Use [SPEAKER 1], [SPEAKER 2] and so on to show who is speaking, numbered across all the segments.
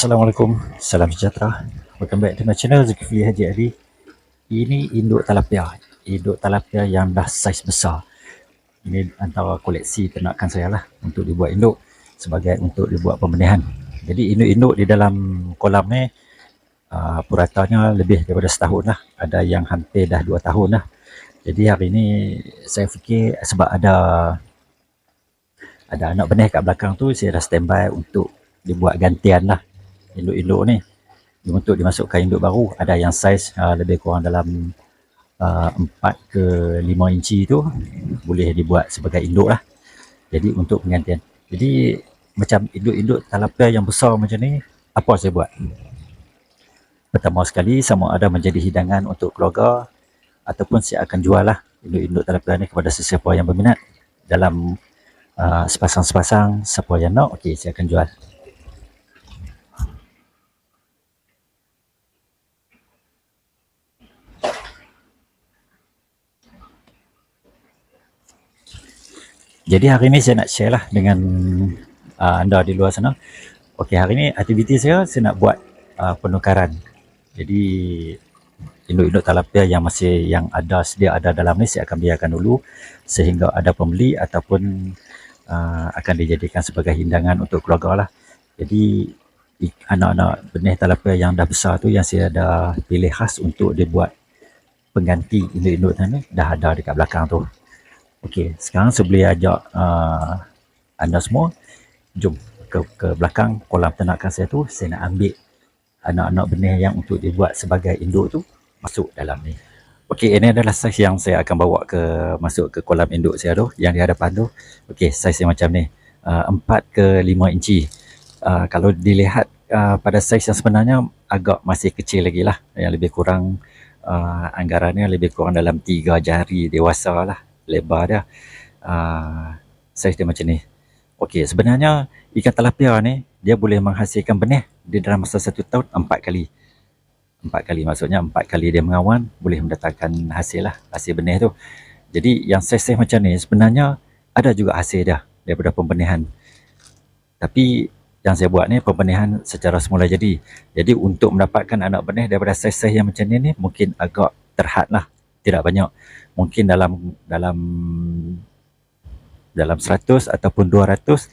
[SPEAKER 1] Assalamualaikum, salam sejahtera. Welcome back to my channel Zulkifli Haji Ali. Ini induk talapia yang dah saiz besar. Ini antara koleksi ternakan saya lah untuk dibuat induk sebagai untuk dibuat pembenihan. Jadi induk-induk di dalam kolam ni puratanya lebih daripada setahun lah. Ada yang hampir dah 2 tahun lah. Jadi hari ni saya fikir sebab ada anak benih kat belakang tu, saya dah standby untuk dibuat gantian lah induk-induk ni untuk dimasukkan induk baru. Ada yang saiz lebih kurang dalam 4 ke 5 inci tu boleh dibuat sebagai induk lah. Jadi untuk penggantian. Jadi macam induk-induk talapia yang besar macam ni, apa saya buat? Pertama sekali, sama ada menjadi hidangan untuk keluarga ataupun saya akan jual lah induk-induk talapia ni kepada sesiapa yang berminat. Dalam sepasang-sepasang, siapa yang nak, okey, saya akan jual. Jadi hari ni saya nak share lah dengan anda di luar sana. Okey, hari ni aktiviti saya nak buat penukaran. Jadi induk-induk talapia yang sedia ada dalam ni saya akan biarkan dulu sehingga ada pembeli ataupun akan dijadikan sebagai hidangan untuk keluarga lah. Jadi anak-anak benih talapia yang dah besar tu yang saya dah pilih khas untuk dibuat pengganti induk-induk ni dah ada dekat belakang tu. Okey, sekarang saya boleh ajak anda semua jom ke belakang kolam ternakan saya tu. Saya nak ambil anak-anak benih yang untuk dibuat sebagai induk tu masuk dalam ni. Okey, ini adalah saiz yang saya akan bawa masuk ke kolam induk saya tu yang di hadapan tu. Okey, saiz yang macam ni, 4 ke 5 inci. Kalau dilihat pada saiz yang sebenarnya agak masih kecil lagi lah, yang lebih kurang anggarannya lebih kurang dalam 3 jari dewasa lah lebar dia. Saiz dia macam ni. Okey, sebenarnya ikan talapia ni dia boleh menghasilkan benih di dalam masa 1 tahun 4 kali. 4 kali maksudnya 4 kali dia mengawan boleh mendatangkan hasil lah, hasil benih tu. Jadi yang saiz macam ni sebenarnya ada juga hasil dia daripada pembenihan. Tapi yang saya buat ni pembenihan secara semula jadi. Jadi untuk mendapatkan anak benih daripada saiz-saiz yang macam ni mungkin agak terhad lah, tidak banyak. Mungkin dalam 100 ataupun 200,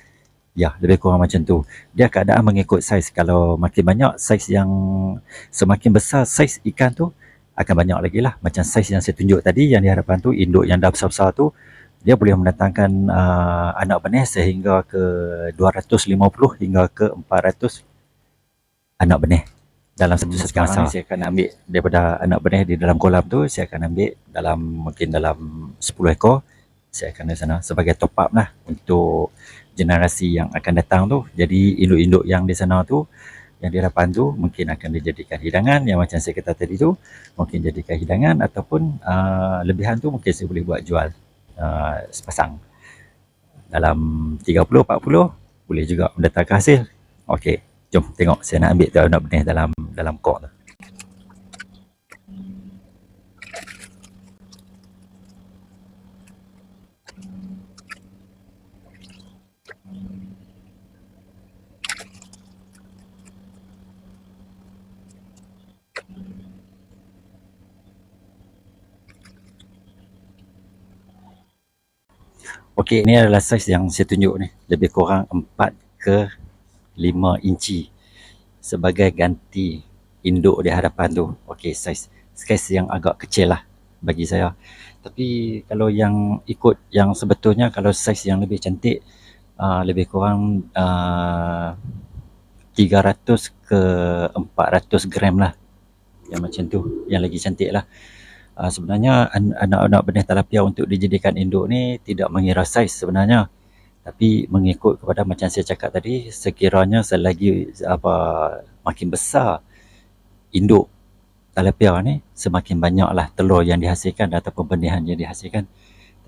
[SPEAKER 1] ya lebih kurang macam tu. Dia keadaan mengikut saiz. Kalau makin banyak saiz yang semakin besar saiz ikan tu akan banyak lagi lah. Macam saiz yang saya tunjuk tadi yang di hadapan tu, induk yang dah besar-besar tu, dia boleh mendatangkan anak benih sehingga ke 250 hingga ke 400 anak benih dalam satu masa. Saya akan ambil daripada anak benih di dalam kolam tu, saya akan ambil mungkin dalam 10 ekor. Saya akan di sana sebagai top up lah untuk generasi yang akan datang tu. Jadi induk-induk yang di sana tu, yang di hadapan tu mungkin akan dijadikan hidangan. Yang macam saya kata tadi tu, mungkin jadikan hidangan ataupun lebihan tu mungkin saya boleh buat jual sepasang. Dalam 30-40 boleh juga mendatangkan hasil. Okey, jom tengok saya nak ambil tu anak benih dalam kok tu. Okey, ini adalah saiz yang saya tunjuk ni, lebih kurang 4 ke 5 inci sebagai ganti induk di hadapan tu. Okey, saiz yang agak kecil lah bagi saya. Tapi kalau yang ikut yang sebetulnya, kalau saiz yang lebih cantik, lebih kurang 300 ke 400 gram lah, yang macam tu, yang lagi cantik lah. Sebenarnya anak-anak benih talapia untuk dijadikan induk ni tidak mengira saiz sebenarnya, tapi mengikut kepada macam saya cakap tadi, sekiranya selagi makin besar induk talapia ni, semakin banyaklah telur yang dihasilkan ataupun pembenihan yang dihasilkan.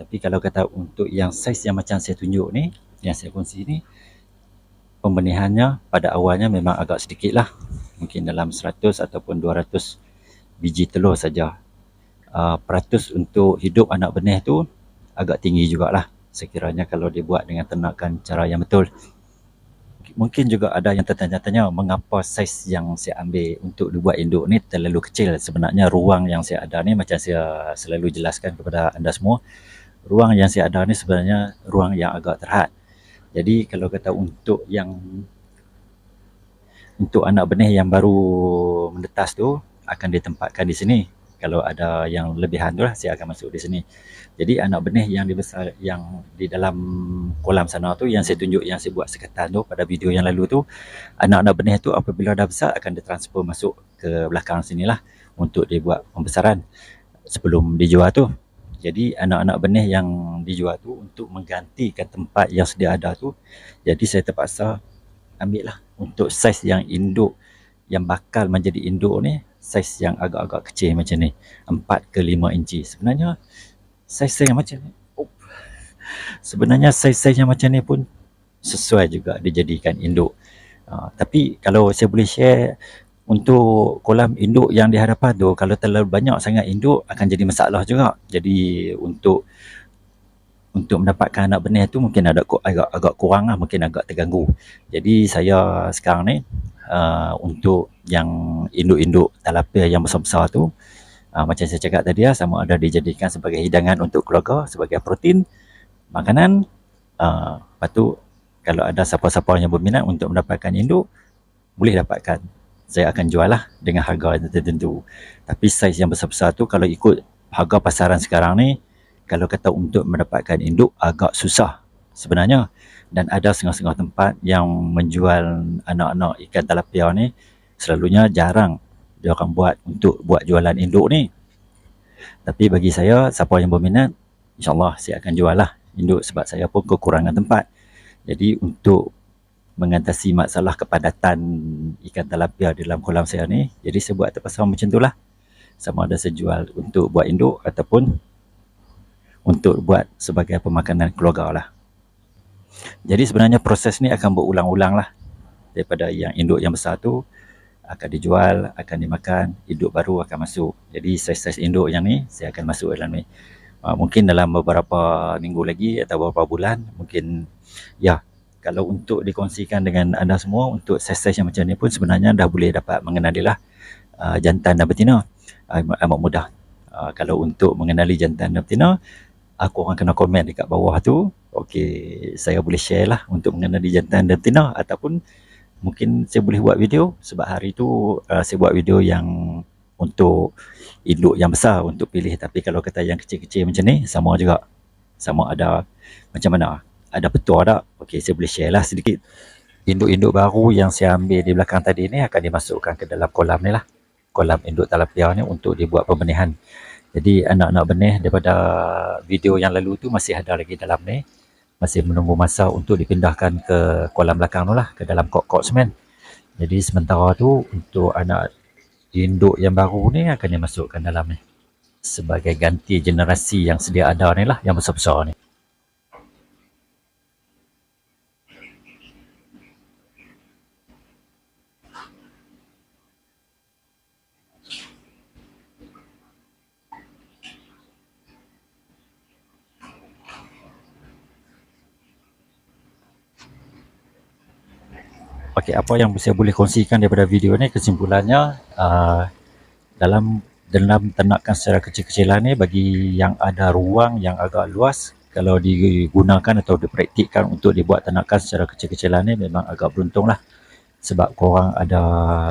[SPEAKER 1] Tapi kalau kata untuk yang saiz yang macam saya tunjuk ni, yang saya kongsi ni, pembenihannya pada awalnya memang agak sedikit lah, mungkin dalam 100 ataupun 200 biji telur saja. Peratus untuk hidup anak benih tu agak tinggi jugalah sekiranya kalau dibuat dengan ternakan cara yang betul. Mungkin juga ada yang tertanya-tanya mengapa saiz yang saya ambil untuk dibuat induk ni terlalu kecil. Sebenarnya ruang yang saya ada ni, macam saya selalu jelaskan kepada anda semua, ruang yang saya ada ni sebenarnya ruang yang agak terhad. Jadi kalau kata untuk anak benih yang baru menetas tu akan ditempatkan di sini. Kalau ada yang lebihan tu lah, saya akan masuk di sini. Jadi anak benih yang dibesar, yang di dalam kolam sana tu, yang saya tunjuk, yang saya buat sekatan tu pada video yang lalu tu, anak-anak benih tu apabila dah besar akan ditransfer masuk ke belakang sini lah untuk dibuat pembesaran sebelum dijual tu. Jadi anak-anak benih yang dijual tu untuk menggantikan tempat yang sedia ada tu, jadi saya terpaksa ambil lah untuk saiz yang induk, yang bakal menjadi induk ni, saiz yang agak-agak kecil macam ni, 4 ke 5 inci. Sebenarnya saiz yang macam ni, sebenarnya saiz yang macam ni pun sesuai juga dijadikan induk. Tapi kalau saya boleh share, untuk kolam induk yang di hadapan tu, kalau terlalu banyak sangat induk akan jadi masalah juga. Jadi untuk mendapatkan anak benih tu mungkin agak kurang lah, mungkin agak terganggu. Jadi saya sekarang ni untuk yang induk-induk talapia yang besar-besar tu, macam saya cakap tadi lah, sama ada dijadikan sebagai hidangan untuk keluarga, sebagai protein, makanan. Lepas tu kalau ada siapa-siapa yang berminat untuk mendapatkan induk, boleh dapatkan. Saya akan jual lah dengan harga tertentu. Tapi saiz yang besar-besar tu kalau ikut harga pasaran sekarang ni, kalau kata untuk mendapatkan induk agak susah sebenarnya. Dan ada setengah-setengah tempat yang menjual anak-anak ikan talapia ni, selalunya jarang dia akan buat jualan induk ni. Tapi bagi saya, siapa yang berminat, insyaAllah saya akan jual lah induk, sebab saya pun kekurangan tempat. Jadi untuk mengatasi masalah kepadatan ikan talapia di dalam kolam saya ni, jadi saya buat terpasang macam tu lah. Sama ada saya jual untuk buat induk ataupun untuk buat sebagai pemakanan keluarga lah. Jadi sebenarnya proses ni akan berulang-ulang lah. Daripada yang induk yang besar tu akan dijual, akan dimakan, induk baru akan masuk. Jadi saiz-saiz induk yang ni saya akan masuk dalam ni. Mungkin dalam beberapa minggu lagi atau beberapa bulan, mungkin ya, kalau untuk dikongsikan dengan anda semua, untuk saiz-saiz yang macam ni pun sebenarnya dah boleh dapat mengenali lah jantan dan betina. Amat mudah. Kalau untuk mengenali jantan dan betina, aku orang kena komen dekat bawah tu. Okey, saya boleh share lah untuk mengenali jantan dan betina, ataupun mungkin saya boleh buat video, sebab hari tu saya buat video yang untuk induk yang besar untuk pilih. Tapi kalau kata yang kecil-kecil macam ni, sama juga. Sama ada macam mana, ada petua tak? Okey, saya boleh share lah sedikit. Induk-induk baru yang saya ambil di belakang tadi ni akan dimasukkan ke dalam kolam ni lah, kolam induk talapia ni, untuk dibuat pembenihan. Jadi anak-anak benih daripada video yang lalu tu masih ada lagi dalam ni, masih menunggu masa untuk dipindahkan ke kolam belakang tu lah, ke dalam kok-kok semen. Jadi sementara tu untuk anak induk yang baru ni akan dimasukkan dalam ni sebagai ganti generasi yang sedia ada ni lah, yang besar-besar ni. Okey, apa yang saya boleh kongsikan daripada video ni, kesimpulannya dalam ternakan secara kecil-kecilan ni, bagi yang ada ruang yang agak luas, kalau digunakan atau dipraktikkan untuk dibuat ternakan secara kecil-kecilan ni, memang agak beruntung lah, sebab korang ada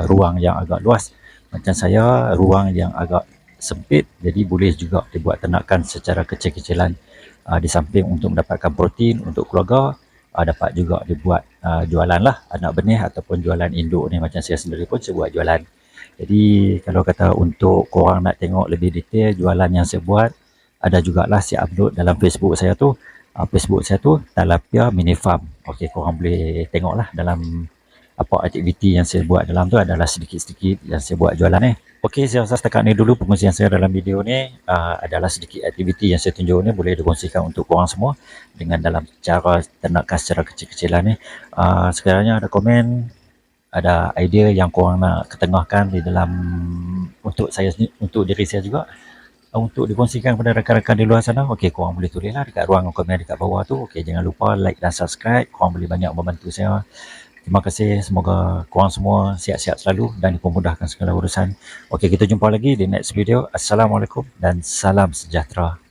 [SPEAKER 1] ruang yang agak luas. Macam saya, ruang yang agak sempit, jadi boleh juga dibuat ternakan secara kecil-kecilan. Di samping untuk mendapatkan protein untuk keluarga, dapat juga dibuat jualan lah, anak benih ataupun jualan induk ni. Macam saya sendiri pun saya buat jualan. Jadi kalau kata untuk korang nak tengok lebih detail jualan yang saya buat, ada jugalah saya upload dalam Facebook saya tu. Facebook saya tu Talapia Mini Farm. Okey, korang boleh tengok lah dalam apa aktiviti yang saya buat dalam tu, adalah sedikit-sedikit yang saya buat jualan ni. Okey, saya rasa setakat ni dulu pengkongsian saya dalam video ni. Adalah sedikit aktiviti yang saya tunjuk ni, boleh dikongsikan untuk korang semua dengan dalam cara ternakan secara kecil-kecilan ni. Sekiranya ada komen, ada idea yang korang nak ketengahkan di dalam, untuk saya, untuk diri saya juga, untuk dikongsikan kepada rakan-rakan di luar sana, okey, korang boleh tulislah dekat ruang komen dekat bawah tu. Okey, jangan lupa like dan subscribe, korang boleh banyak membantu saya Terima kasih, semoga korang semua sihat-sihat selalu dan dipermudahkan segala urusan. Okey, kita jumpa lagi di next video. Assalamualaikum dan salam sejahtera.